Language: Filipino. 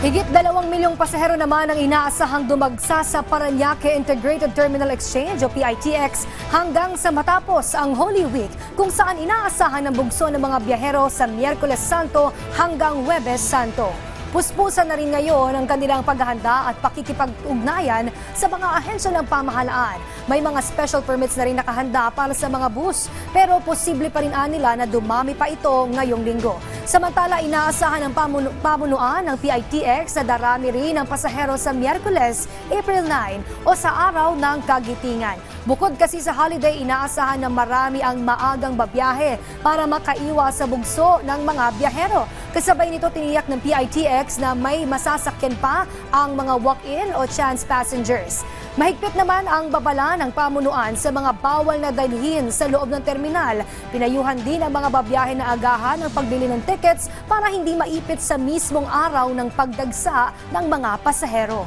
Higit 2 milyong pasahero naman ang inaasahang dumagsa sa Parañaque Integrated Terminal Exchange o PITX hanggang sa matapos ang Holy Week, kung saan inaasahan ang bugso ng mga biyahero sa Miyerkules Santo hanggang Huwebes Santo. Puspusan na rin ngayon ang kanilang paghahanda at pakikipag-ugnayan sa mga ahensya ng pamahalaan. May mga special permits na rin nakahanda para sa mga bus, pero posible pa rin nila na dumami pa ito ngayong linggo. Samantala, inaasahan ng pamunuan ng PITX na darami rin ang pasahero sa Miyerkules, April 9 o sa araw ng Kagitingan. Bukod kasi sa holiday, inaasahan na marami ang maagang babiyahe para makaiwas sa bugso ng mga biyahero. Kasabay nito, tiniyak ng PITX na may masasakyan pa ang mga walk-in o chance passengers. Mahigpit naman ang babala ng pamunuan sa mga bawal na dalhin sa loob ng terminal. Pinayuhan din ang mga babiyahe na agahan ang pagbili ng tickets para hindi maipit sa mismong araw ng pagdagsa ng mga pasahero.